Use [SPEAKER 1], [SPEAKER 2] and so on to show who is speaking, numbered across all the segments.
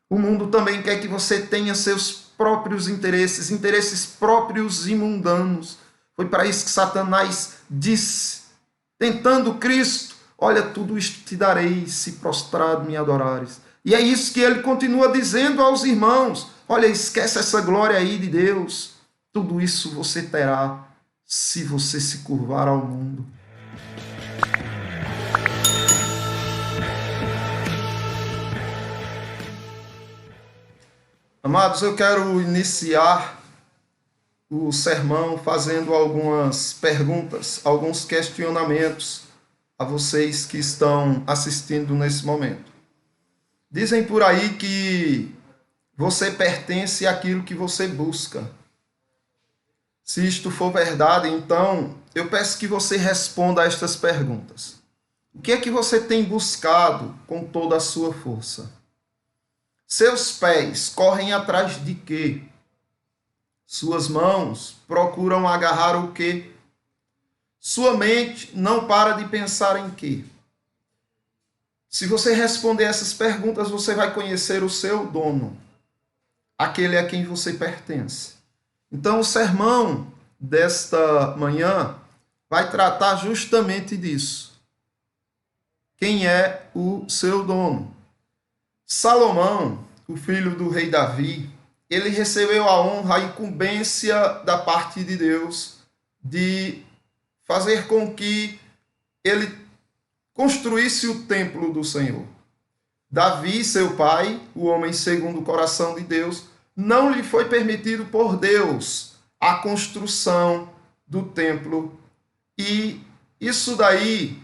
[SPEAKER 1] O mundo também quer que você tenha seus próprios interesses, interesses próprios e mundanos. Foi para isso que Satanás disse, tentando Cristo: olha, tudo isto te darei se prostrado me adorares. E é isso que ele continua dizendo aos irmãos: olha, esquece essa glória aí de Deus. Tudo isso você terá se você se curvar ao mundo. Amados, eu quero iniciar o sermão fazendo algumas perguntas, alguns questionamentos a vocês que estão assistindo nesse momento. Dizem por aí que você pertence àquilo que você busca. Se isto for verdade, então eu peço que você responda a estas perguntas. O que é que você tem buscado com toda a sua força? Seus pés correm atrás de quê? Suas mãos procuram agarrar o quê? Sua mente não para de pensar em quê? Se você responder essas perguntas, você vai conhecer o seu dono, aquele a quem você pertence. Então, o sermão desta manhã vai tratar justamente disso. Quem é o seu dono? Salomão, o filho do rei Davi, ele recebeu a honra, a incumbência da parte de Deus de fazer com que ele construísse o templo do Senhor. Davi, seu pai, o homem segundo o coração de Deus, não lhe foi permitido por Deus a construção do templo. E isso daí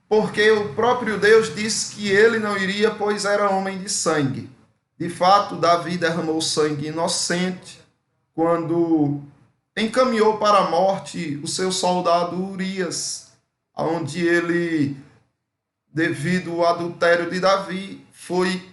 [SPEAKER 1] porque o próprio Deus disse que ele não iria, pois era homem de sangue. De fato, Davi derramou sangue inocente quando encaminhou para a morte o seu soldado Urias, onde ele, devido ao adultério de Davi, foi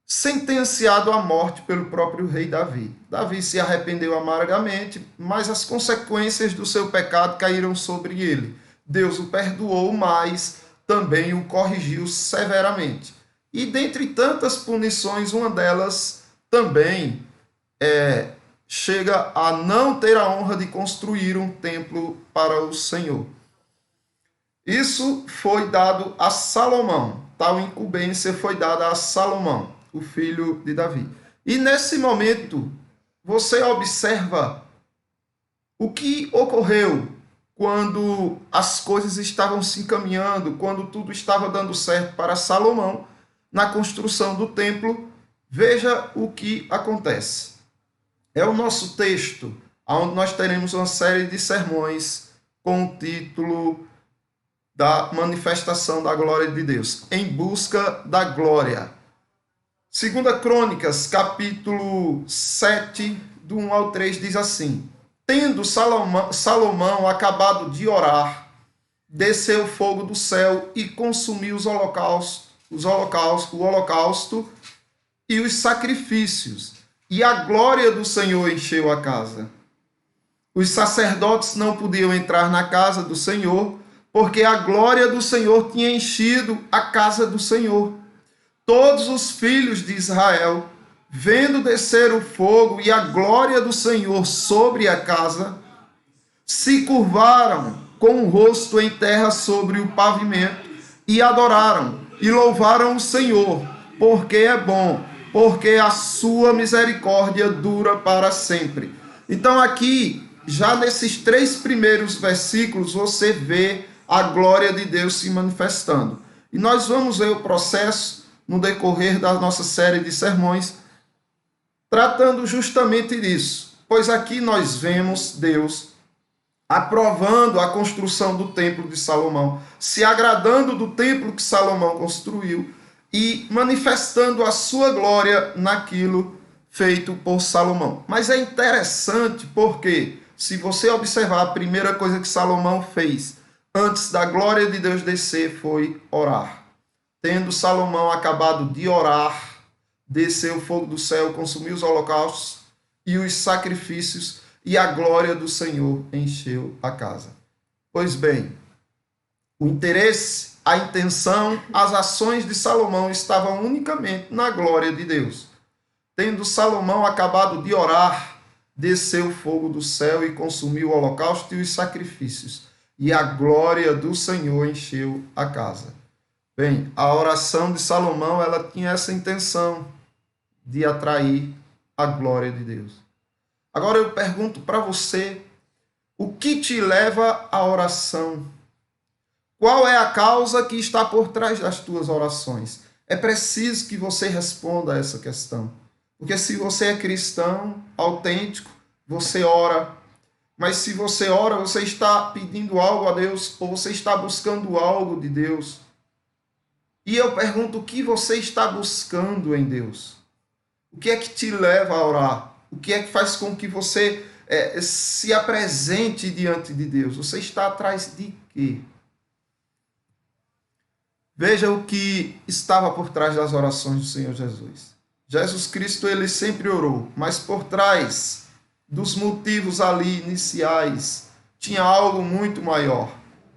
[SPEAKER 1] sentenciado à morte pelo próprio rei Davi. Davi se arrependeu amargamente, mas as consequências do seu pecado caíram sobre ele. Deus o perdoou, mas também o corrigiu severamente. E dentre tantas punições, uma delas também chega a não ter a honra de construir um templo para o Senhor. Isso foi dado a Salomão, tal incumbência foi dada a Salomão, o filho de Davi. E nesse momento, você observa o que ocorreu quando as coisas estavam se encaminhando, quando tudo estava dando certo para Salomão na construção do templo. Veja o que acontece. É o nosso texto, onde nós teremos uma série de sermões com o título da manifestação da glória de Deus, em busca da glória. 2 Crônicas, capítulo 7, do 1 ao 3, diz assim: tendo Salomão acabado de orar, desceu fogo do céu e consumiu o holocausto e os sacrifícios, e a glória do Senhor encheu a casa. Os sacerdotes não podiam entrar na casa do Senhor, porque a glória do Senhor tinha enchido a casa do Senhor. Todos os filhos de Israel, vendo descer o fogo e a glória do Senhor sobre a casa, se curvaram com o rosto em terra sobre o pavimento e adoraram e louvaram o Senhor, porque é bom, porque a sua misericórdia dura para sempre. Então aqui, já nesses 3 primeiros versículos, você vê a glória de Deus se manifestando. E nós vamos ver o processo no decorrer da nossa série de sermões, tratando justamente disso, pois aqui nós vemos Deus aprovando a construção do templo de Salomão, se agradando do templo que Salomão construiu e manifestando a sua glória naquilo feito por Salomão. Mas é interessante porque, se você observar, a primeira coisa que Salomão fez antes da glória de Deus descer foi orar. Tendo Salomão acabado de orar, desceu o fogo do céu, consumiu os holocaustos e os sacrifícios, e a glória do Senhor encheu a casa. Pois bem, O interesse, a intenção, as ações de Salomão estavam unicamente na glória de Deus. Tendo Salomão acabado de orar, desceu fogo do céu e consumiu o holocausto e os sacrifícios, e a glória do Senhor encheu a casa. Bem, a oração de Salomão, ela tinha essa intenção de atrair a glória de Deus. Agora eu pergunto para você, o que te leva à oração? Qual é a causa que está por trás das tuas orações? É preciso que você responda a essa questão. Porque se você é cristão, autêntico, você ora. Mas se você ora, você está pedindo algo a Deus ou você está buscando algo de Deus. E eu pergunto, o que você está buscando em Deus? O que é que te leva a orar? O que é que faz com que você se apresente diante de Deus? Você está atrás de quê? Veja o que estava por trás das orações do Senhor Jesus. Jesus Cristo, ele sempre orou, mas por trás dos motivos ali iniciais, tinha algo muito maior,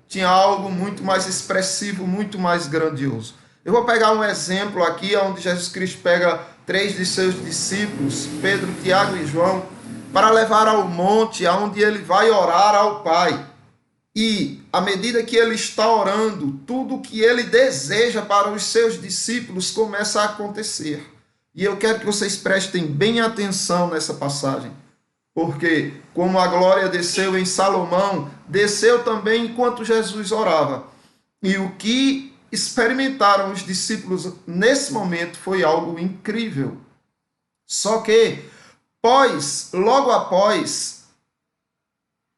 [SPEAKER 1] tinha algo muito mais expressivo, muito mais grandioso. Eu vou pegar um exemplo aqui, onde Jesus Cristo pega 3 de seus discípulos, Pedro, Tiago e João, para levar ao monte, onde ele vai orar ao Pai. E, à medida que ele está orando, tudo o que ele deseja para os seus discípulos começa a acontecer. E eu quero que vocês prestem bem atenção nessa passagem. Porque, como a glória desceu em Salomão, desceu também enquanto Jesus orava. E o que experimentaram os discípulos nesse momento foi algo incrível. Só que, logo após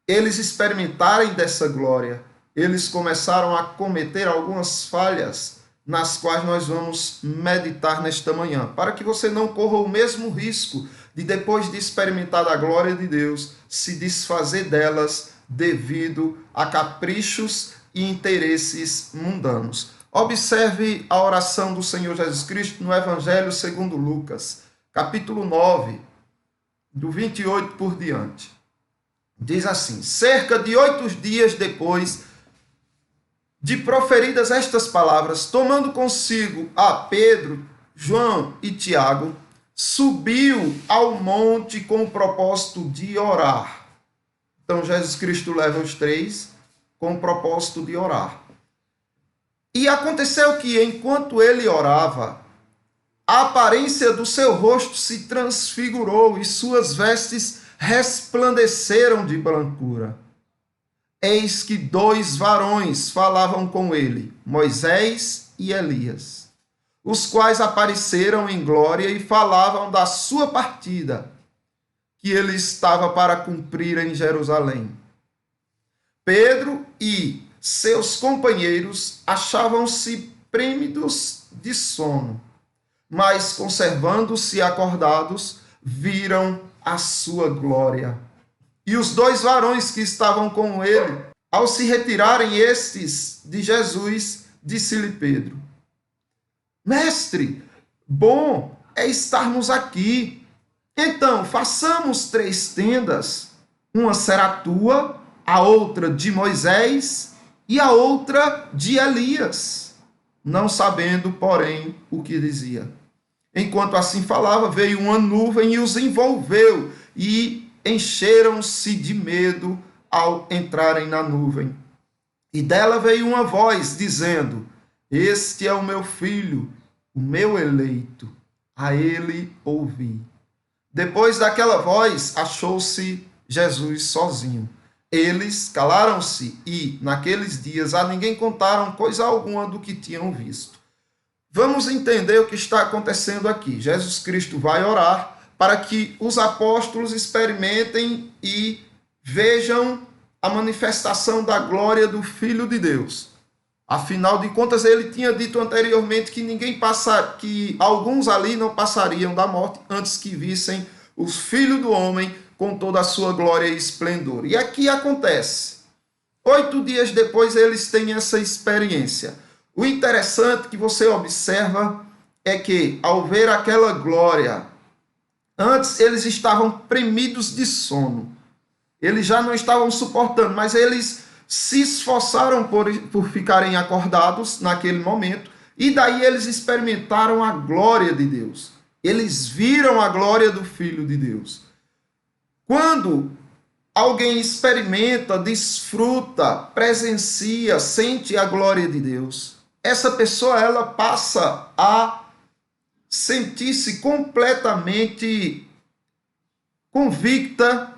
[SPEAKER 1] eles experimentarem dessa glória, eles começaram a cometer algumas falhas, nas quais nós vamos meditar nesta manhã, para que você não corra o mesmo risco de, depois de experimentar a glória de Deus, se desfazer delas devido a caprichos e interesses mundanos. Observe a oração do Senhor Jesus Cristo no Evangelho segundo Lucas, capítulo 9, do 28 por diante. Diz assim: cerca de 8 dias depois de proferidas estas palavras, tomando consigo a Pedro, João e Tiago, subiu ao monte com o propósito de orar. Então Jesus Cristo leva os 3 com o propósito de orar. E aconteceu que, enquanto ele orava, a aparência do seu rosto se transfigurou e suas vestes resplandeceram de brancura. Eis que 2 varões falavam com ele, Moisés e Elias, os quais apareceram em glória e falavam da sua partida, que ele estava para cumprir em Jerusalém. Pedro e seus companheiros achavam-se prêmidos de sono, mas, conservando-se acordados, viram a sua glória. E os 2 varões que estavam com ele, ao se retirarem estes de Jesus, disse-lhe Pedro: Mestre, bom é estarmos aqui. Então, façamos 3 tendas. Uma será tua, a outra de Moisés e a outra de Elias. Não sabendo, porém, o que dizia. Enquanto assim falava, veio uma nuvem e os envolveu, e encheram-se de medo ao entrarem na nuvem. E dela veio uma voz dizendo: Este é o meu filho, o meu eleito, a ele ouvi. Depois daquela voz, achou-se Jesus sozinho. Eles calaram-se e, naqueles dias, a ninguém contaram coisa alguma do que tinham visto. Vamos entender o que está acontecendo aqui. Jesus Cristo vai orar para que os apóstolos experimentem e vejam a manifestação da glória do Filho de Deus. Afinal de contas, ele tinha dito anteriormente que alguns ali não passariam da morte antes que vissem o Filho do Homem com toda a sua glória e esplendor. E aqui acontece. 8 dias depois eles têm essa experiência. O interessante que você observa é que, ao ver aquela glória, antes eles estavam premidos de sono. Eles já não estavam suportando, mas eles se esforçaram por ficarem acordados naquele momento, e daí eles experimentaram a glória de Deus. Eles viram a glória do Filho de Deus. Quando alguém experimenta, desfruta, presencia, sente a glória de Deus, essa pessoa ela passa a sentir-se completamente convicta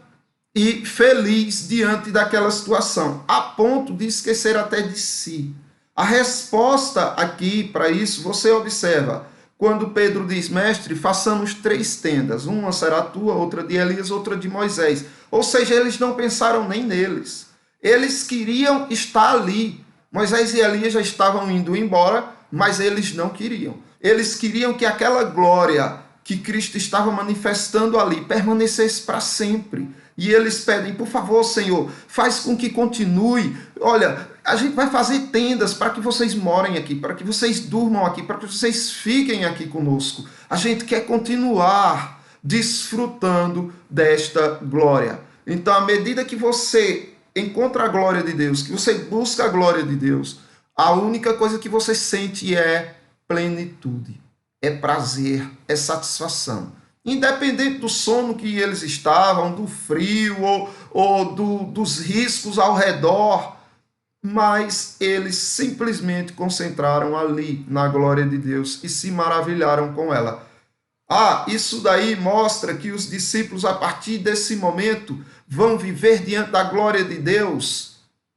[SPEAKER 1] e feliz diante daquela situação, a ponto de esquecer até de si. A resposta aqui para isso, você observa, quando Pedro diz, mestre, façamos 3 tendas, uma será tua, outra de Elias, outra de Moisés. Ou seja, eles não pensaram nem neles. Eles queriam estar ali. Moisés e Elias já estavam indo embora, mas eles não queriam. Eles queriam que aquela glória que Cristo estava manifestando ali permanecesse para sempre. E eles pedem, por favor, Senhor, faz com que continue. Olha, a gente vai fazer tendas para que vocês morem aqui, para que vocês durmam aqui, para que vocês fiquem aqui conosco. A gente quer continuar desfrutando desta glória. Então, à medida que você encontra a glória de Deus, que você busca a glória de Deus, a única coisa que você sente é plenitude, é prazer, é satisfação. Independente do sono que eles estavam, do frio ou dos riscos ao redor, mas eles simplesmente concentraram ali na glória de Deus e se maravilharam com ela. Isso daí mostra que os discípulos, a partir desse momento, vão viver diante da glória de Deus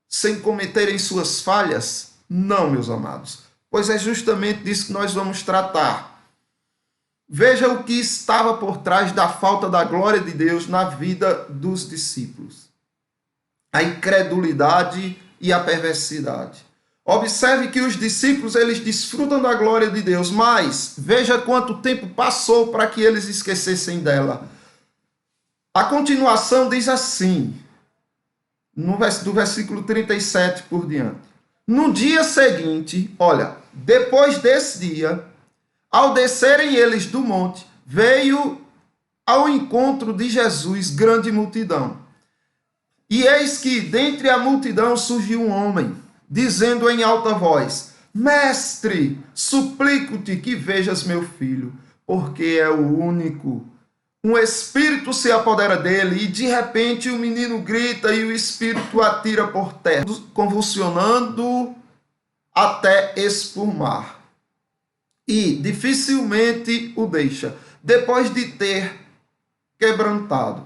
[SPEAKER 1] sem cometerem suas falhas? Não, meus amados. Pois é justamente disso que nós vamos tratar. Veja o que estava por trás da falta da glória de Deus na vida dos discípulos. A incredulidade e a perversidade. Observe que os discípulos, eles desfrutam da glória de Deus, mas veja quanto tempo passou para que eles esquecessem dela. A continuação diz assim, do versículo 37 por diante. No dia seguinte, olha, depois desse dia, ao descerem eles do monte, veio ao encontro de Jesus grande multidão. E eis que dentre a multidão surgiu um homem, dizendo em alta voz, Mestre, suplico-te que vejas meu filho, porque é o único. Um espírito se apodera dele e de repente o menino grita e o espírito atira por terra, convulsionando até espumar. E dificilmente o deixa, depois de ter quebrantado.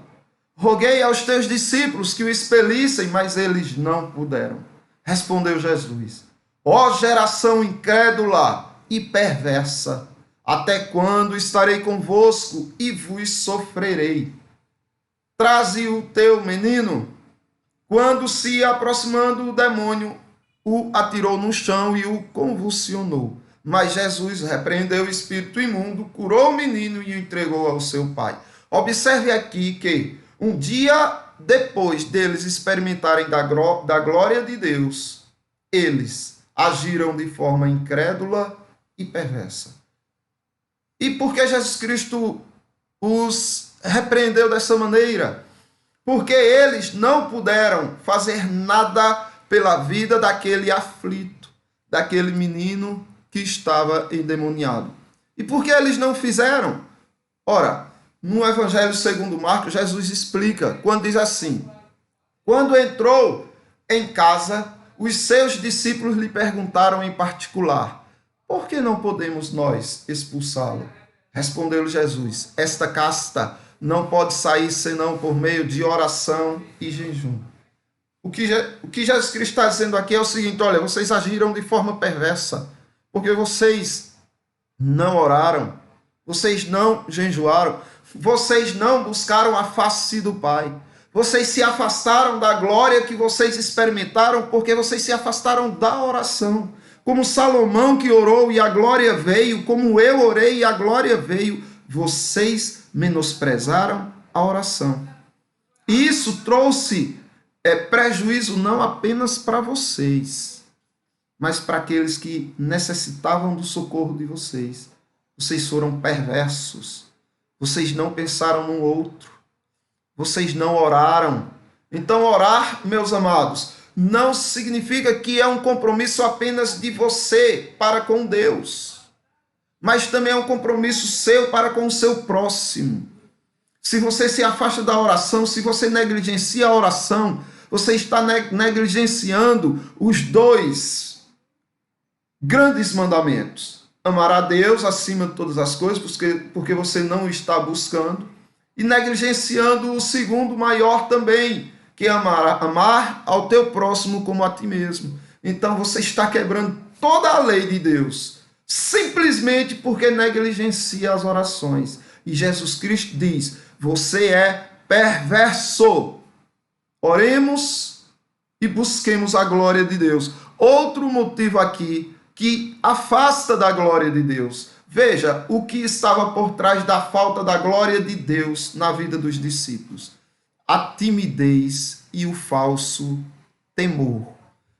[SPEAKER 1] Roguei aos teus discípulos que o expelissem, mas eles não puderam. Respondeu Jesus, ó geração incrédula e perversa, até quando estarei convosco e vos sofrerei? Traze o teu menino. Quando se aproximando o demônio, o atirou no chão e o convulsionou. Mas Jesus repreendeu o espírito imundo, curou o menino e o entregou ao seu pai. Observe aqui que um dia depois deles experimentarem da glória de Deus, eles agiram de forma incrédula e perversa. E por que Jesus Cristo os repreendeu dessa maneira? Porque eles não puderam fazer nada pela vida daquele aflito, daquele menino que estava endemoniado. E por que eles não fizeram? Ora, no Evangelho segundo Marcos, Jesus explica, quando diz assim, quando entrou em casa, os seus discípulos lhe perguntaram em particular, por que não podemos nós expulsá-lo? Respondeu-lhe Jesus, esta casta não pode sair senão por meio de oração e jejum. O que Jesus Cristo está dizendo aqui é o seguinte, olha, vocês agiram de forma perversa, porque vocês não oraram, vocês não jejuaram, vocês não buscaram a face do Pai. Vocês se afastaram da glória que vocês experimentaram porque vocês se afastaram da oração. Como Salomão que orou e a glória veio, como eu orei e a glória veio, vocês menosprezaram a oração. E isso trouxe prejuízo não apenas para vocês, mas para aqueles que necessitavam do socorro de vocês. Vocês foram perversos. Vocês não pensaram no outro. Vocês não oraram. Então, orar, meus amados, não significa que é um compromisso apenas de você para com Deus, mas também é um compromisso seu para com o seu próximo. Se você se afasta da oração, se você negligencia a oração, você está negligenciando os dois grandes mandamentos. Amar a Deus acima de todas as coisas, porque você não está buscando, e negligenciando o segundo maior também, que é amar ao teu próximo como a ti mesmo. Então você está quebrando toda a lei de Deus, simplesmente porque negligencia as orações. E Jesus Cristo diz: você é perverso. Oremos e busquemos a glória de Deus. Outro motivo aqui que afasta da glória de Deus. Veja o que estava por trás da falta da glória de Deus na vida dos discípulos: a timidez e o falso temor.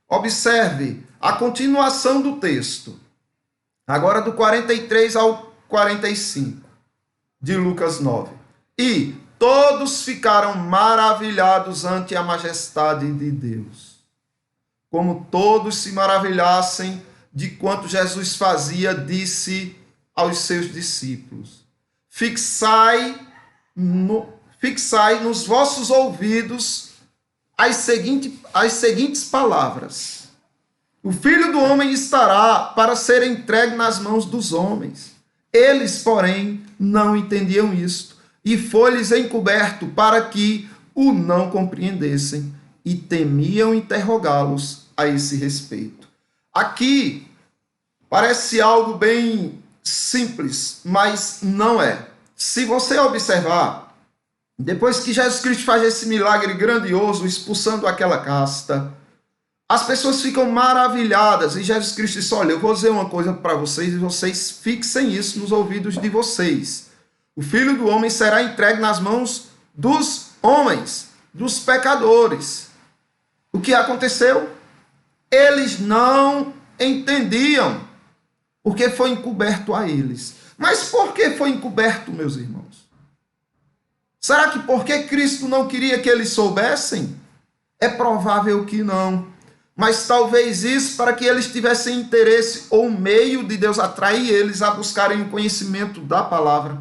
[SPEAKER 1] Observe a continuação do texto, agora do 43 ao 45 de Lucas 9. E todos ficaram maravilhados ante a majestade de Deus. Como todos se maravilhassem de quanto Jesus fazia, disse aos seus discípulos: fixai nos vossos ouvidos as seguintes palavras: o Filho do Homem estará para ser entregue nas mãos dos homens. Eles, porém, não entendiam isto, e foi-lhes encoberto para que o não compreendessem, e temiam interrogá-los a esse respeito. Aqui parece algo bem simples, mas não é. Se você observar, depois que Jesus Cristo faz esse milagre grandioso, expulsando aquela casta, as pessoas ficam maravilhadas, e Jesus Cristo diz: olha, eu vou dizer uma coisa para vocês, e vocês fixem isso nos ouvidos de vocês. O Filho do Homem será entregue nas mãos dos homens, dos pecadores. O que aconteceu? Eles não entendiam, porque foi encoberto a eles. Mas por que foi encoberto, meus irmãos? Será que porque Cristo não queria que eles soubessem? É provável que não. Mas talvez isso para que eles tivessem interesse ou meio de Deus atrair eles a buscarem o conhecimento da palavra,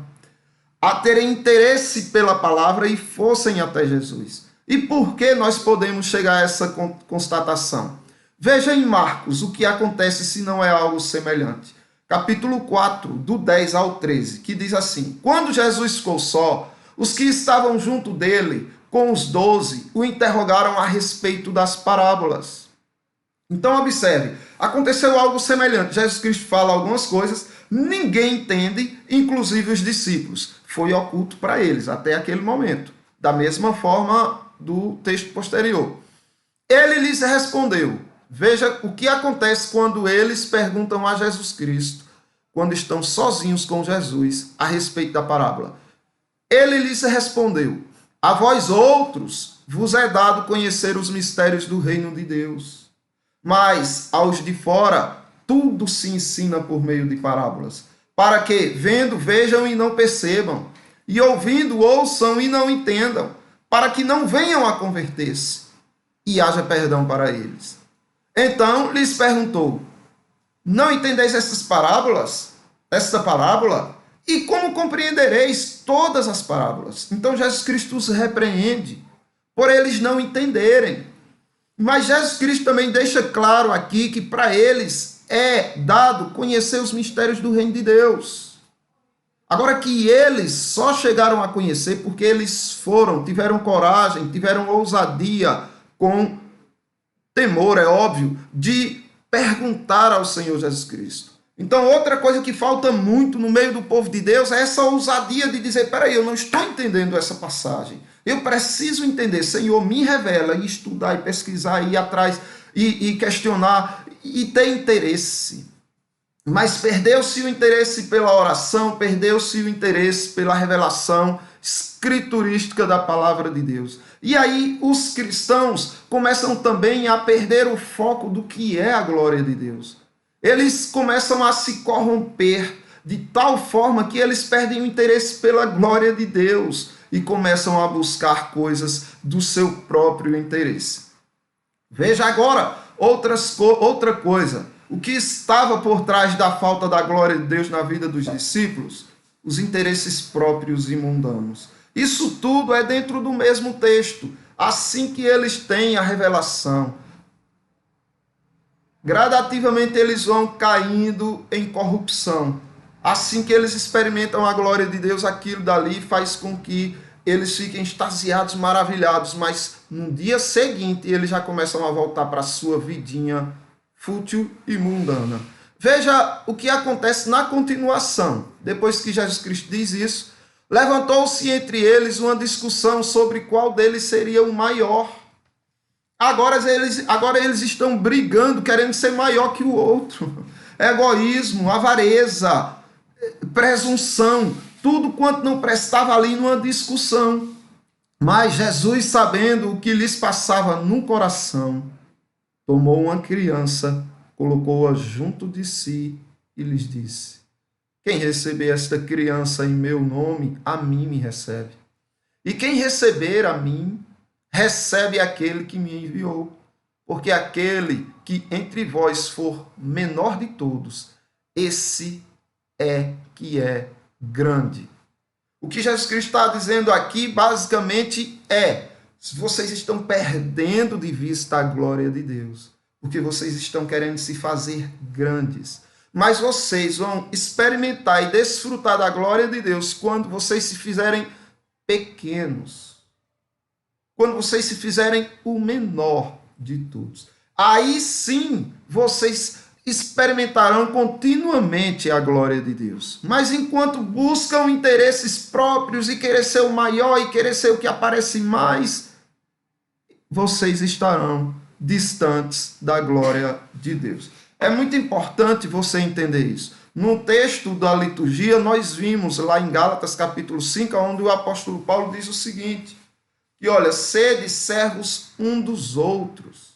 [SPEAKER 1] a terem interesse pela palavra e fossem até Jesus. E por que nós podemos chegar a essa constatação? Veja em Marcos o que acontece se não é algo semelhante. Capítulo 4, do 10 ao 13, que diz assim: quando Jesus ficou só, os que estavam junto dele, com os 12, o interrogaram a respeito das parábolas. Então observe, aconteceu algo semelhante. Jesus Cristo fala algumas coisas, ninguém entende, inclusive os discípulos. Foi oculto para eles até aquele momento. Da mesma forma do texto posterior. Ele lhes respondeu. Veja o que acontece quando eles perguntam a Jesus Cristo, quando estão sozinhos com Jesus, a respeito da parábola. Ele lhes respondeu: a vós outros vos é dado conhecer os mistérios do reino de Deus, mas aos de fora tudo se ensina por meio de parábolas, para que, vendo, vejam e não percebam, e ouvindo, ouçam e não entendam, para que não venham a converter-se e haja perdão para eles. Então lhes perguntou: não entendeis essas parábolas? Esta parábola? E como compreendereis todas as parábolas? Então Jesus Cristo os repreende por eles não entenderem. Mas Jesus Cristo também deixa claro aqui que para eles é dado conhecer os mistérios do reino de Deus. Agora que eles só chegaram a conhecer porque eles tiveram coragem, tiveram ousadia, com temor, é óbvio, de perguntar ao Senhor Jesus Cristo. Então, outra coisa que falta muito no meio do povo de Deus é essa ousadia de dizer: peraí, eu não estou entendendo essa passagem. Eu preciso entender. Senhor, me revela, e estudar, e pesquisar, e ir atrás, e questionar, e ter interesse. Mas perdeu-se o interesse pela oração, perdeu-se o interesse pela revelação escriturística da palavra de Deus. E aí os cristãos começam também a perder o foco do que é a glória de Deus. Eles começam a se corromper de tal forma que eles perdem o interesse pela glória de Deus e começam a buscar coisas do seu próprio interesse. Veja agora outra coisa. O que estava por trás da falta da glória de Deus na vida dos discípulos? Os interesses próprios e mundanos. Isso tudo é dentro do mesmo texto. Assim que eles têm a revelação, gradativamente eles vão caindo em corrupção. Assim que eles experimentam a glória de Deus, aquilo dali faz com que eles fiquem extasiados, maravilhados, mas no dia seguinte eles já começam a voltar para a sua vidinha fútil e mundana. Veja o que acontece na continuação. Depois que Jesus Cristo diz isso, levantou-se entre eles uma discussão sobre qual deles seria o maior. Agora eles estão brigando, querendo ser maior que o outro. Egoísmo, avareza, presunção, tudo quanto não prestava ali numa discussão. Mas Jesus, sabendo o que lhes passava no coração, tomou uma criança, colocou-a junto de si e lhes disse: quem receber esta criança em meu nome, a mim me recebe. E quem receber a mim, recebe aquele que me enviou. Porque aquele que entre vós for menor de todos, esse é que é grande. O que Jesus Cristo está dizendo aqui, basicamente, se vocês estão perdendo de vista a glória de Deus, porque vocês estão querendo se fazer grandes. Mas vocês vão experimentar e desfrutar da glória de Deus quando vocês se fizerem pequenos. Quando vocês se fizerem o menor de todos. Aí sim, vocês experimentarão continuamente a glória de Deus. Mas enquanto buscam interesses próprios e querer ser o maior e querer ser o que aparece mais, vocês estarão distantes da glória de Deus. É muito importante você entender isso. No texto da liturgia, nós vimos lá em Gálatas capítulo 5, onde o apóstolo Paulo diz o seguinte: e olha, sede servos um dos outros.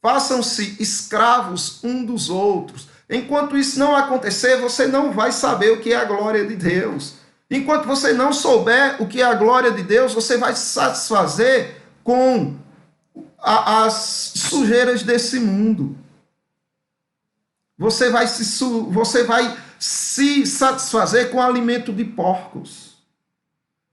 [SPEAKER 1] Façam-se escravos um dos outros. Enquanto isso não acontecer, você não vai saber o que é a glória de Deus. Enquanto você não souber o que é a glória de Deus, você vai se satisfazer com as sujeiras desse mundo. Você vai se satisfazer com o alimento de porcos.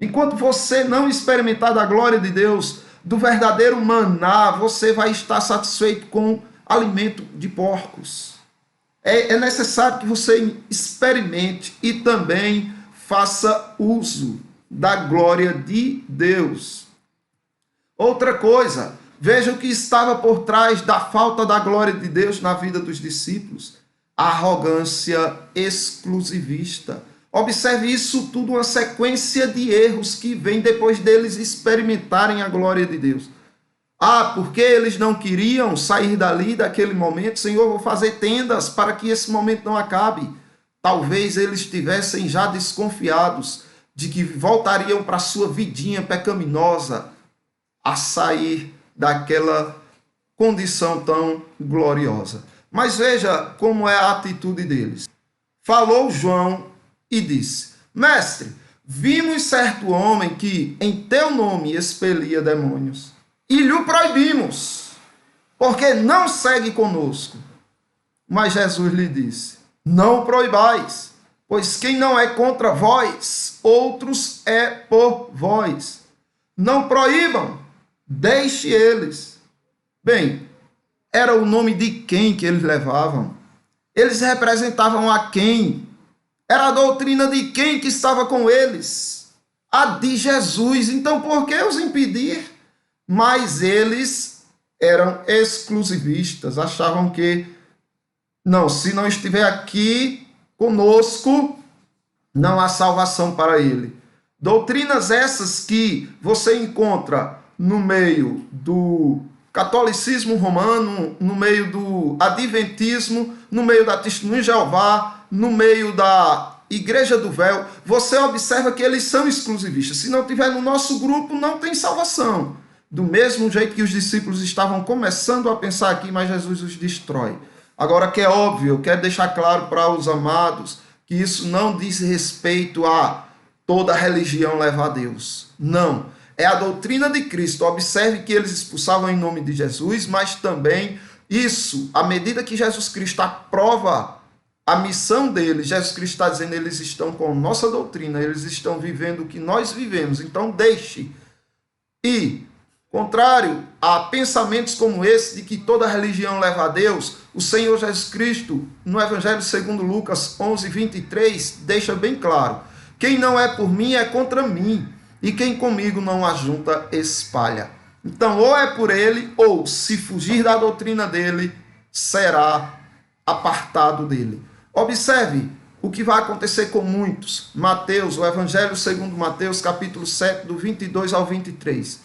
[SPEAKER 1] Enquanto você não experimentar da glória de Deus, do verdadeiro maná, você vai estar satisfeito com alimento de porcos. É necessário que você experimente e também faça uso da glória de Deus. Outra coisa, veja o que estava por trás da falta da glória de Deus na vida dos discípulos: a arrogância exclusivista. Observe isso tudo, uma sequência de erros que vem depois deles experimentarem a glória de Deus. Porque eles não queriam sair dali, daquele momento. Senhor, vou fazer tendas para que esse momento não acabe. Talvez eles estivessem já desconfiados de que voltariam para a sua vidinha pecaminosa a sair daquela condição tão gloriosa. Mas veja como é a atitude deles. Falou João e disse: mestre, vimos certo homem que em teu nome expelia demônios e lhe proibimos, porque não segue conosco. Mas Jesus lhe disse: não o proibais, pois quem não é contra vós, outros é por vós. Não proíbam, deixe eles. Bem, era o nome de quem que eles levavam? Eles representavam a quem? Era a doutrina de quem que estava com eles? A de Jesus. Então, por que os impedir? Mas eles eram exclusivistas. Achavam que, não, se não estiver aqui conosco, não há salvação para ele. Doutrinas essas que você encontra no meio do catolicismo romano, no meio do adventismo, no meio da Testemunha de Jeová, no meio da Igreja do Véu. Você observa que eles são exclusivistas. Se não tiver no nosso grupo, não tem salvação. Do mesmo jeito que os discípulos estavam começando a pensar aqui, mas Jesus os destrói. Agora que é óbvio, eu quero deixar claro para os amados que isso não diz respeito a toda religião leva a Deus. Não. é a doutrina de Cristo. Observe que eles expulsavam em nome de Jesus, mas também isso, à medida que Jesus Cristo aprova a missão deles, Jesus Cristo está dizendo, eles estão com nossa doutrina, eles estão vivendo o que nós vivemos, então deixe. E, contrário a pensamentos como esse, de que toda religião leva a Deus, o Senhor Jesus Cristo, no Evangelho segundo Lucas 11:23, deixa bem claro, quem não é por mim é contra mim, e quem comigo não ajunta espalha. Então, ou é por ele, ou se fugir da doutrina dele, será apartado dele. Observe o que vai acontecer com muitos. Mateus, o Evangelho segundo Mateus, capítulo 7, do 22 ao 23.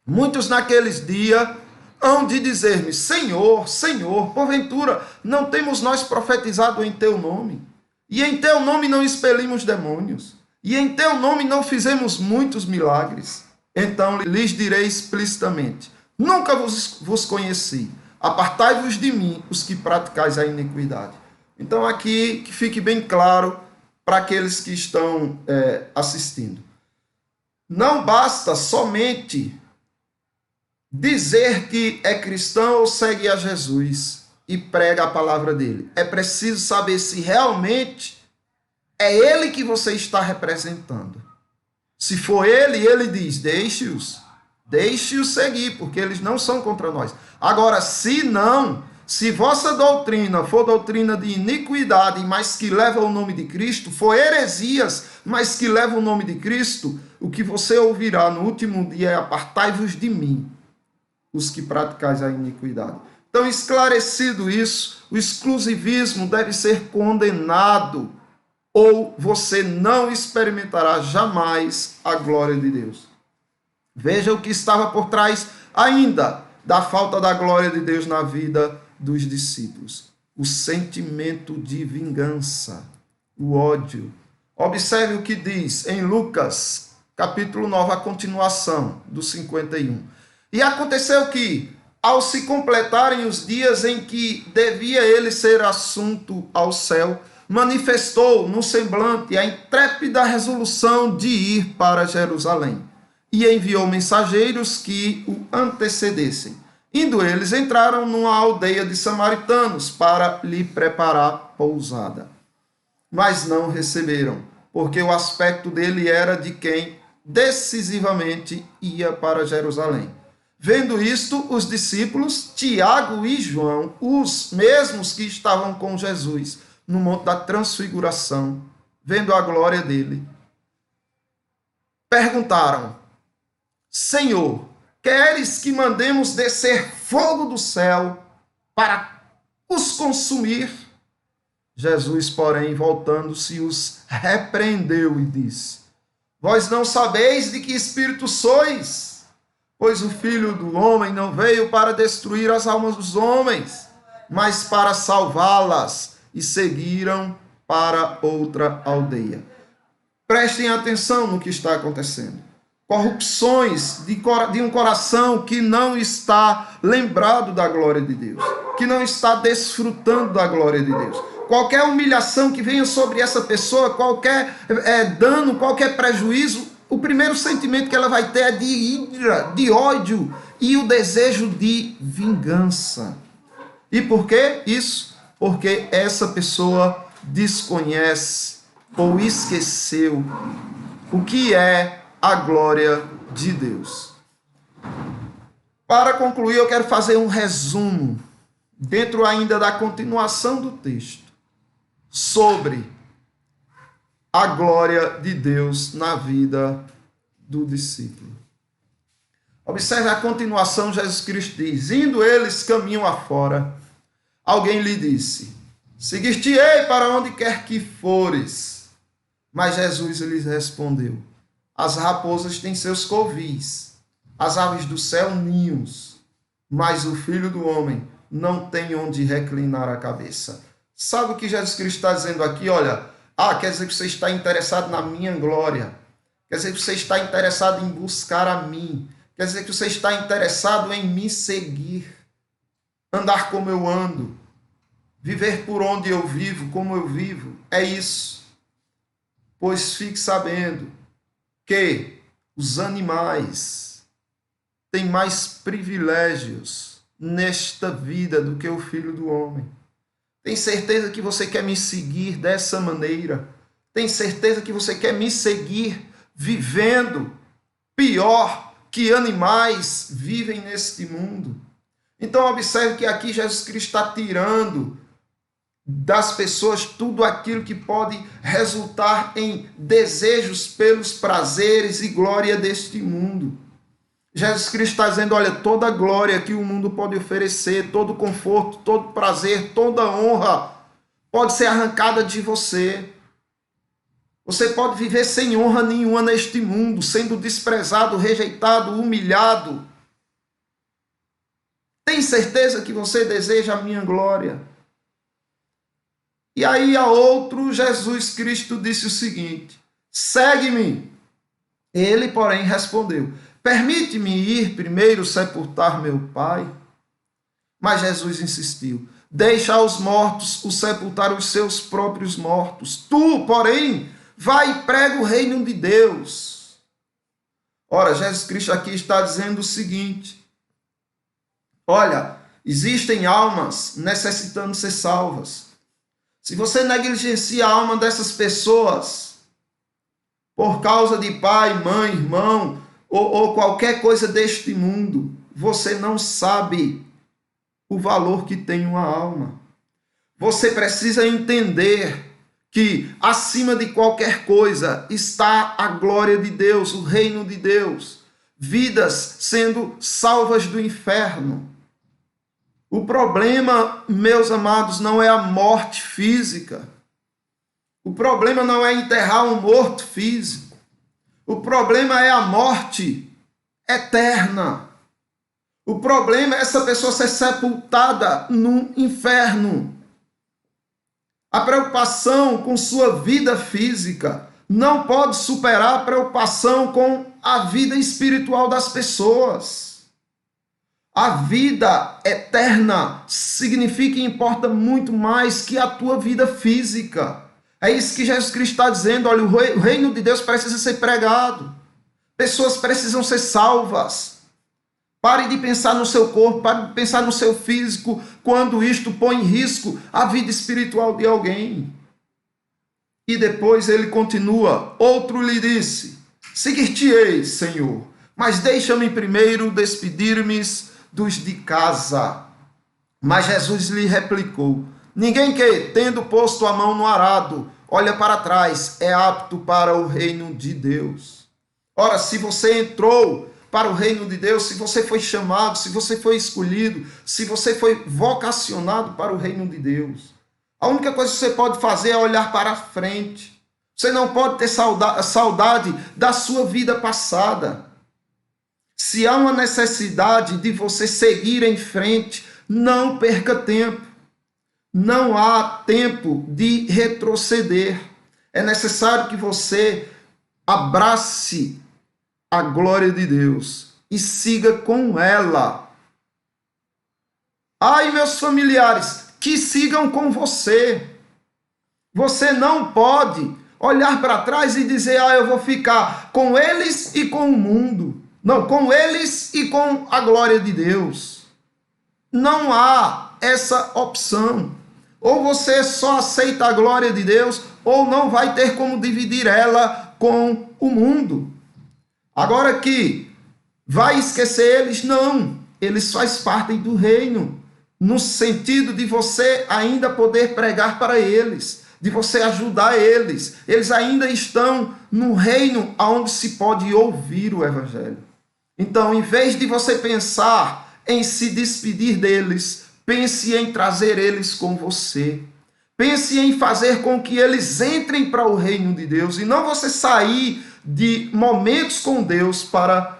[SPEAKER 1] Muitos naqueles dias hão de dizer-me, Senhor, Senhor, porventura não temos nós profetizado em teu nome? E em teu nome não expelimos demônios? E em teu nome não fizemos muitos milagres? Então lhes direi explicitamente, nunca vos conheci, apartai-vos de mim, os que praticais a iniquidade. Então aqui que fique bem claro para aqueles que estão assistindo. Não basta somente dizer que é cristão ou segue a Jesus e prega a palavra dele. É preciso saber se realmente é ele que você está representando. Se for ele, ele diz, deixe-os seguir, porque eles não são contra nós. Agora, se não, se vossa doutrina for doutrina de iniquidade, mas que leva o nome de Cristo, for heresias, mas que leva o nome de Cristo, o que você ouvirá no último dia é apartai-vos de mim, os que praticais a iniquidade. Então, esclarecido isso, o exclusivismo deve ser condenado, ou você não experimentará jamais a glória de Deus. Veja o que estava por trás ainda da falta da glória de Deus na vida dos discípulos. O sentimento de vingança, o ódio. Observe o que diz em Lucas, capítulo 9, a continuação do 51. E aconteceu que, ao se completarem os dias em que devia ele ser assunto ao céu, manifestou no semblante a intrépida resolução de ir para Jerusalém, e enviou mensageiros que o antecedessem. Indo eles, entraram numa aldeia de samaritanos para lhe preparar pousada. Mas não receberam, porque o aspecto dele era de quem decisivamente ia para Jerusalém. Vendo isto, os discípulos, Tiago e João, os mesmos que estavam com Jesus no Monte da Transfiguração, vendo a glória dele, perguntaram, Senhor, queres que mandemos descer fogo do céu para os consumir? Jesus, porém, voltando-se, os repreendeu e disse, vós não sabeis de que espírito sois, pois o Filho do Homem não veio para destruir as almas dos homens, mas para salvá-las, e seguiram para outra aldeia. Prestem atenção no que está acontecendo. Corrupções de um coração que não está lembrado da glória de Deus, que não está desfrutando da glória de Deus. Qualquer humilhação que venha sobre essa pessoa, qualquer dano, qualquer prejuízo, o primeiro sentimento que ela vai ter é de ira, de ódio e o desejo de vingança. E por que isso? Porque essa pessoa desconhece ou esqueceu o que é a glória de Deus. Para concluir, eu quero fazer um resumo, dentro ainda da continuação do texto, sobre a glória de Deus na vida do discípulo. Observe a continuação, Jesus Cristo diz, indo eles caminho afora, alguém lhe disse, seguir-te-ei para onde quer que fores. Mas Jesus lhes respondeu, as raposas têm seus covis, as aves do céu ninhos, mas o Filho do Homem não tem onde reclinar a cabeça. Sabe o que Jesus Cristo está dizendo aqui? Olha, quer dizer que você está interessado na minha glória, quer dizer que você está interessado em buscar a mim, quer dizer que você está interessado em me seguir, andar como eu ando, viver por onde eu vivo, como eu vivo, é isso. Pois fique sabendo que os animais têm mais privilégios nesta vida do que o Filho do Homem? Tem certeza que você quer me seguir dessa maneira? Tem certeza que você quer me seguir vivendo pior que animais vivem neste mundo? Então observe que aqui Jesus Cristo está tirando das pessoas tudo aquilo que pode resultar em desejos pelos prazeres e glória deste mundo. Jesus Cristo está dizendo, olha, toda a glória que o mundo pode oferecer, todo conforto, todo prazer, toda honra pode ser arrancada de você. Você pode viver sem honra nenhuma neste mundo, sendo desprezado, rejeitado, humilhado. Tem certeza que você deseja a minha glória? E aí a outro, Jesus Cristo disse o seguinte, segue-me. Ele, porém, respondeu, permite-me ir primeiro sepultar meu pai? Mas Jesus insistiu, deixa aos mortos o sepultar os seus próprios mortos. Tu, porém, vai e prega o reino de Deus. Ora, Jesus Cristo aqui está dizendo o seguinte, olha, existem almas necessitando ser salvas. Se você negligencia a alma dessas pessoas, por causa de pai, mãe, irmão, ou qualquer coisa deste mundo, você não sabe o valor que tem uma alma. Você precisa entender que acima de qualquer coisa está a glória de Deus, o reino de Deus, vidas sendo salvas do inferno. O problema, meus amados, não é a morte física. O problema não é enterrar um morto físico. O problema é a morte eterna. O problema é essa pessoa ser sepultada no inferno. A preocupação com sua vida física não pode superar a preocupação com a vida espiritual das pessoas. A vida eterna significa e importa muito mais que a tua vida física. É isso que Jesus Cristo está dizendo. Olha, o reino de Deus precisa ser pregado. Pessoas precisam ser salvas. Pare de pensar no seu corpo, pare de pensar no seu físico, quando isto põe em risco a vida espiritual de alguém. E depois ele continua. Outro lhe disse, seguir-te-ei, Senhor, mas deixa-me primeiro despedir-me dos de casa. Mas Jesus lhe replicou, ninguém que, tendo posto a mão no arado, olha para trás, é apto para o reino de Deus. Ora, se você entrou para o reino de Deus, se você foi chamado, se você foi escolhido, se você foi vocacionado para o reino de Deus, a única coisa que você pode fazer é olhar para frente. Você não pode ter saudade da sua vida passada. Se há uma necessidade de você seguir em frente, não perca tempo. Não há tempo de retroceder. É necessário que você abrace a glória de Deus e siga com ela. Ai, meus familiares, que sigam com você. Você não pode olhar para trás e dizer, eu vou ficar com eles e com o mundo. Não, com eles e com a glória de Deus. Não há essa opção. Ou você só aceita a glória de Deus, ou não vai ter como dividir ela com o mundo. Agora que vai esquecer eles? Não. Eles fazem parte do reino, no sentido de você ainda poder pregar para eles, de você ajudar eles. Eles ainda estão no reino onde se pode ouvir o evangelho. Então, em vez de você pensar em se despedir deles, pense em trazer eles com você. Pense em fazer com que eles entrem para o reino de Deus e não você sair de momentos com Deus para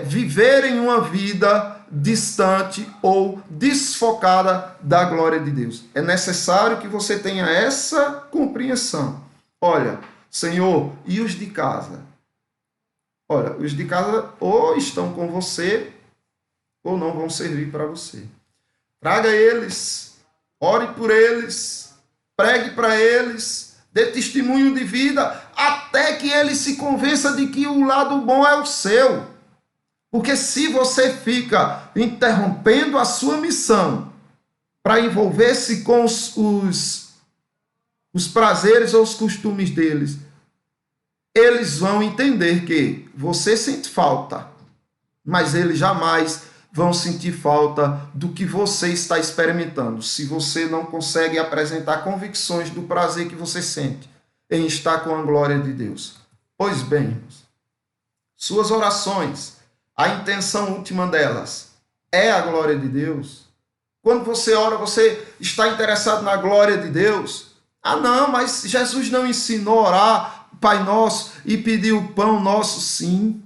[SPEAKER 1] viverem uma vida distante ou desfocada da glória de Deus. É necessário que você tenha essa compreensão. Olha, Senhor, e os de casa? Olha, os de casa ou estão com você ou não vão servir para você. Traga eles, ore por eles, pregue para eles, dê testemunho de vida, até que ele se convença de que o lado bom é o seu. Porque se você fica interrompendo a sua missão para envolver-se com os prazeres ou os costumes deles, eles vão entender que você sente falta, mas eles jamais vão sentir falta do que você está experimentando, se você não consegue apresentar convicções do prazer que você sente em estar com a glória de Deus. Pois bem, irmãos, suas orações, a intenção última delas é a glória de Deus. Quando você ora, você está interessado na glória de Deus? Ah, não, mas Jesus não ensinou a orar Pai Nosso e pedir o pão nosso, sim.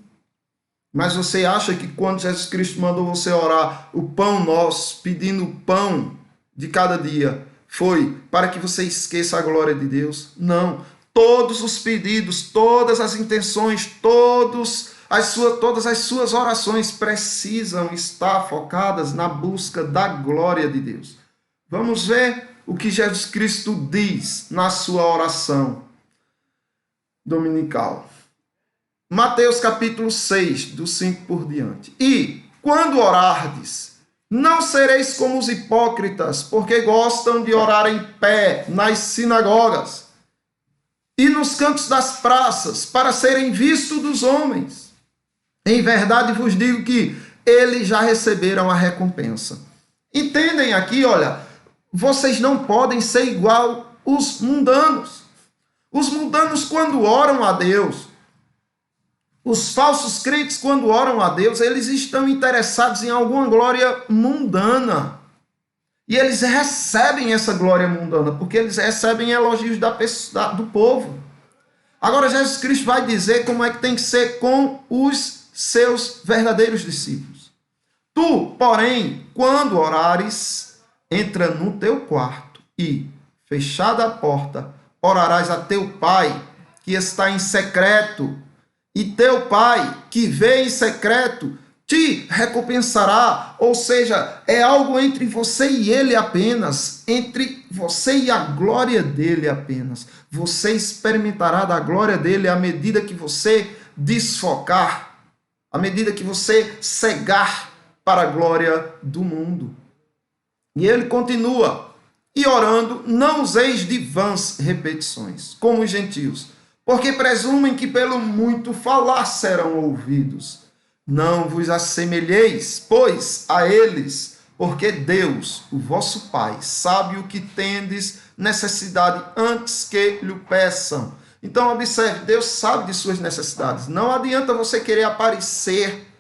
[SPEAKER 1] Mas você acha que quando Jesus Cristo mandou você orar o pão nosso, pedindo o pão de cada dia, foi para que você esqueça a glória de Deus? Não. Todos os pedidos, todas as intenções, todas as suas orações precisam estar focadas na busca da glória de Deus. Vamos ver o que Jesus Cristo diz na sua oração dominical. Mateus capítulo 6, do 5 por diante. E, quando orardes, não sereis como os hipócritas, porque gostam de orar em pé nas sinagogas e nos cantos das praças, para serem vistos dos homens. Em verdade vos digo que eles já receberam a recompensa. Entendem aqui, olha, vocês não podem ser igual os mundanos. Os mundanos, quando oram a Deus, os falsos crentes, quando oram a Deus, eles estão interessados em alguma glória mundana. E eles recebem essa glória mundana, porque eles recebem elogios do povo. Agora, Jesus Cristo vai dizer como é que tem que ser com os seus verdadeiros discípulos. Tu, porém, quando orares, entra no teu quarto e, fechada a porta, orarás a teu Pai, que está em secreto, e teu Pai, que vê em secreto, te recompensará. Ou seja, é algo entre você e Ele apenas, entre você e a glória dEle apenas. Você experimentará da glória dEle à medida que você desfocar, à medida que você cegar para a glória do mundo. E ele continua: e orando, não useis de vãs repetições, como os gentios, porque presumem que pelo muito falar serão ouvidos. Não vos assemelheis, pois, a eles, porque Deus, o vosso Pai, sabe o que tendes necessidade antes que lhe peçam. Então, observe, Deus sabe de suas necessidades. Não adianta você querer aparecer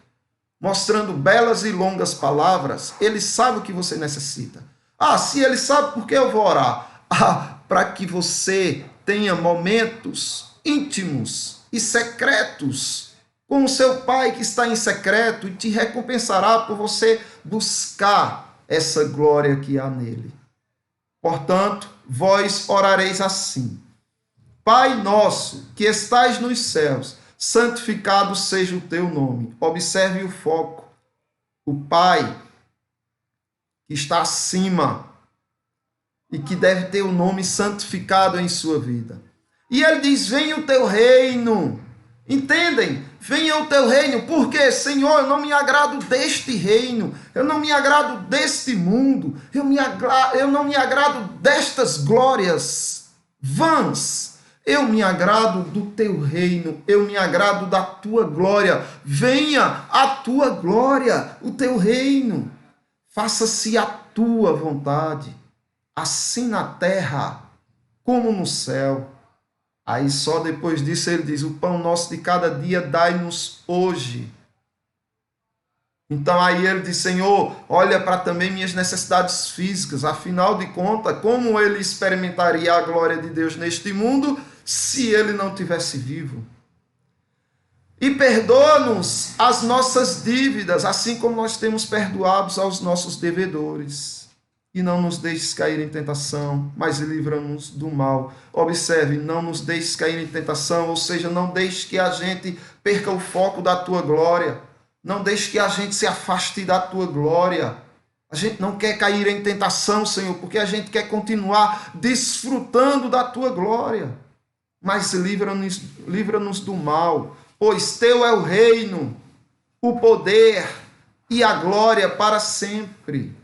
[SPEAKER 1] mostrando belas e longas palavras. Ele sabe o que você necessita. Ah, se ele sabe, por que eu vou orar? Ah, para que você tenha momentos íntimos e secretos com o seu Pai que está em secreto e te recompensará por você buscar essa glória que há nele. Portanto, vós orareis assim: Pai nosso, que estais nos céus, santificado seja o teu nome. Observe o foco. O Pai que está acima e que deve ter o nome santificado em sua vida. E ele diz: venha o teu reino. Entendem? Venha o teu reino. Porque, Senhor, eu não me agrado deste reino. Eu não me agrado deste mundo. Eu não me agrado destas glórias vãs. Eu me agrado do teu reino. Eu me agrado da tua glória. Venha a tua glória, o teu reino. Faça-se a tua vontade, assim na terra como no céu. Aí só depois disso ele diz: o pão nosso de cada dia dai-nos hoje. Então aí ele diz: Senhor, olha para também minhas necessidades físicas. Afinal de contas, como ele experimentaria a glória de Deus neste mundo se ele não tivesse vivo? E perdoa-nos as nossas dívidas, assim como nós temos perdoados aos nossos devedores. E não nos deixes cair em tentação, mas livra-nos do mal. Observe, não nos deixes cair em tentação, ou seja, não deixe que a gente perca o foco da tua glória. Não deixe que a gente se afaste da tua glória. A gente não quer cair em tentação, Senhor, porque a gente quer continuar desfrutando da tua glória. mas livra-nos do mal, pois teu é o reino, o poder e a glória para sempre.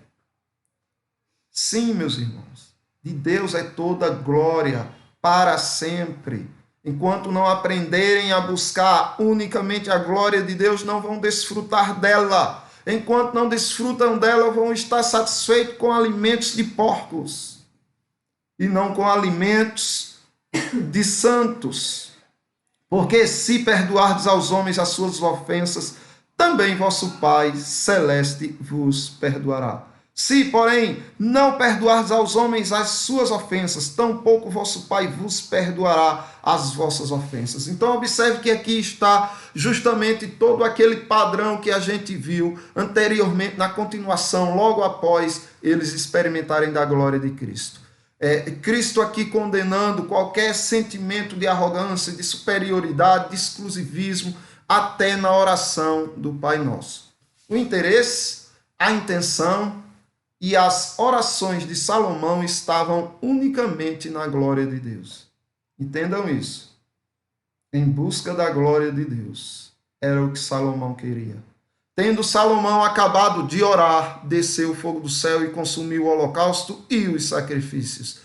[SPEAKER 1] Sim, meus irmãos, de Deus é toda glória para sempre. Enquanto não aprenderem a buscar unicamente a glória de Deus, não vão desfrutar dela. Enquanto não desfrutam dela, vão estar satisfeitos com alimentos de porcos e não com alimentos de santos. Porque se perdoardes aos homens as suas ofensas, também vosso Pai celeste vos perdoará. Se, porém, não perdoardes aos homens as suas ofensas, tampouco vosso Pai vos perdoará as vossas ofensas. Então, observe que aqui está justamente todo aquele padrão que a gente viu anteriormente, na continuação, logo após eles experimentarem da glória de Cristo. Cristo aqui condenando qualquer sentimento de arrogância, de superioridade, de exclusivismo, até na oração do Pai Nosso. O interesse, a intenção e as orações de Salomão estavam unicamente na glória de Deus. Entendam isso. Em busca da glória de Deus. Era o que Salomão queria. Tendo Salomão acabado de orar, desceu o fogo do céu e consumiu o holocausto e os sacrifícios.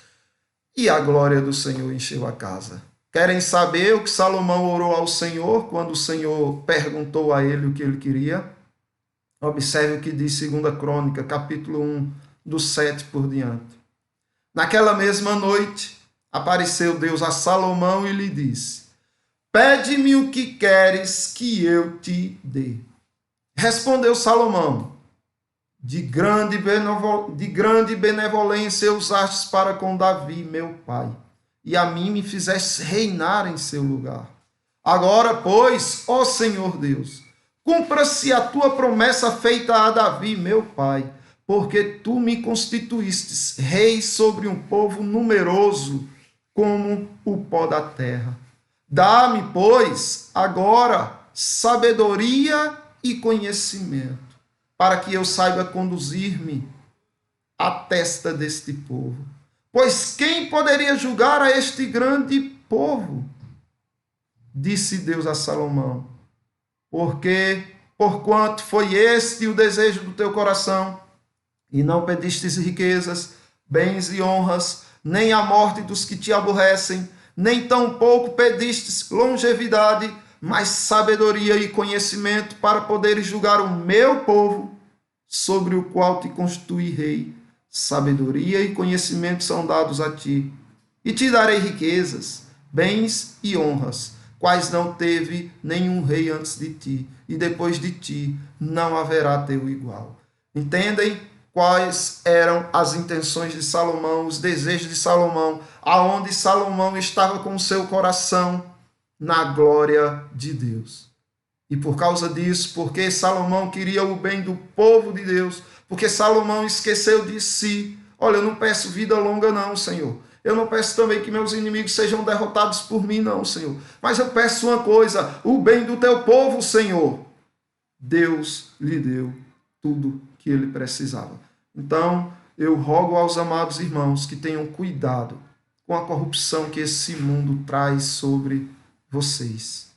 [SPEAKER 1] E a glória do Senhor encheu a casa. Querem saber o que Salomão orou ao Senhor quando o Senhor perguntou a ele o que ele queria? Observe o que diz 2 Crônica, capítulo 1, do 7 por diante. Naquela mesma noite, apareceu Deus a Salomão e lhe disse: pede-me o que queres que eu te dê. Respondeu Salomão: de grande benevolência usastes para com Davi, meu pai, e a mim me fizeste reinar em seu lugar. Agora, pois, ó Senhor Deus, cumpra-se a tua promessa feita a Davi, meu pai, porque tu me constituístes rei sobre um povo numeroso como o pó da terra. Dá-me, pois, agora sabedoria e conhecimento, para que eu saiba conduzir-me à testa deste povo. Pois quem poderia julgar a este grande povo? Disse Deus a Salomão: porquanto foi este o desejo do teu coração, e não pedistes riquezas, bens e honras, nem a morte dos que te aborrecem, nem tampouco pedistes longevidade, mas sabedoria e conhecimento para poderes julgar o meu povo, sobre o qual te constituí rei. Sabedoria e conhecimento são dados a ti, e te darei riquezas, bens e honras, quais não teve nenhum rei antes de ti, e depois de ti não haverá teu igual. Entendem quais eram as intenções de Salomão, os desejos de Salomão, aonde Salomão estava com o seu coração na glória de Deus. E por causa disso, porque Salomão queria o bem do povo de Deus, porque Salomão esqueceu de si. Olha, eu não peço vida longa não, Senhor. Eu não peço também que meus inimigos sejam derrotados por mim, não, Senhor. Mas eu peço uma coisa: o bem do teu povo, Senhor. Deus lhe deu tudo que ele precisava. Então, eu rogo aos amados irmãos que tenham cuidado com a corrupção que esse mundo traz sobre vocês.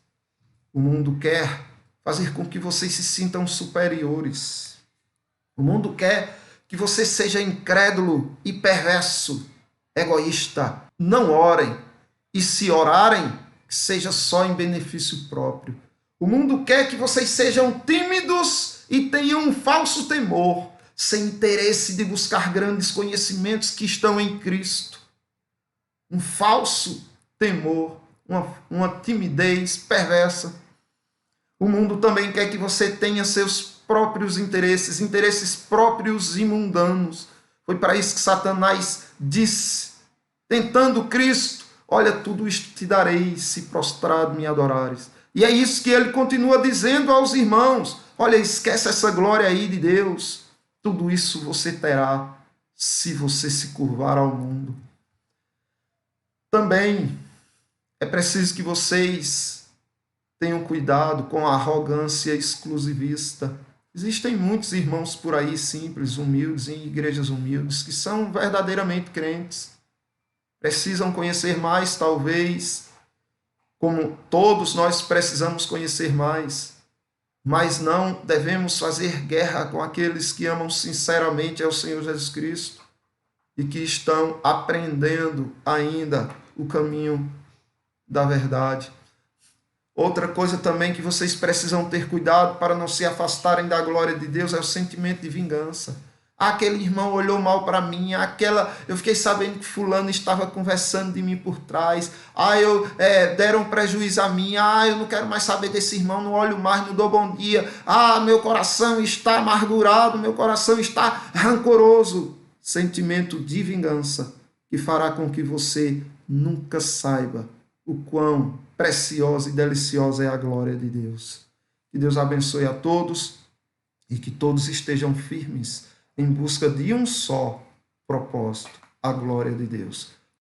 [SPEAKER 1] O mundo quer fazer com que vocês se sintam superiores. O mundo quer que você seja incrédulo e perverso, egoísta. Não orem, e se orarem, que seja só em benefício próprio. O mundo quer que vocês sejam tímidos e tenham um falso temor, sem interesse de buscar grandes conhecimentos que estão em Cristo. Um falso temor, uma timidez perversa. O mundo também quer que você tenha seus próprios interesses, interesses próprios e mundanos. Foi para isso que Satanás disse, tentando Cristo: olha, tudo isto te darei se prostrado me adorares. E é isso que ele continua dizendo aos irmãos: olha, esquece essa glória aí de Deus. Tudo isso você terá se você se curvar ao mundo. Também é preciso que vocês tenham cuidado com a arrogância exclusivista. Existem muitos irmãos por aí simples, humildes, em igrejas humildes, que são verdadeiramente crentes. Precisam conhecer mais, talvez, como todos nós precisamos conhecer mais, mas não devemos fazer guerra com aqueles que amam sinceramente ao Senhor Jesus Cristo e que estão aprendendo ainda o caminho da verdade. Outra coisa também que vocês precisam ter cuidado para não se afastarem da glória de Deus é o sentimento de vingança. Aquele irmão olhou mal para mim, eu fiquei sabendo que fulano estava conversando de mim por trás, deram prejuízo a mim, eu não quero mais saber desse irmão, não olho mais, não dou bom dia, meu coração está amargurado, meu coração está rancoroso. Sentimento de vingança que fará com que você nunca saiba o quão preciosa e deliciosa é a glória de Deus. Que Deus abençoe a todos e que todos estejam firmes em busca de um só propósito, a glória de Deus.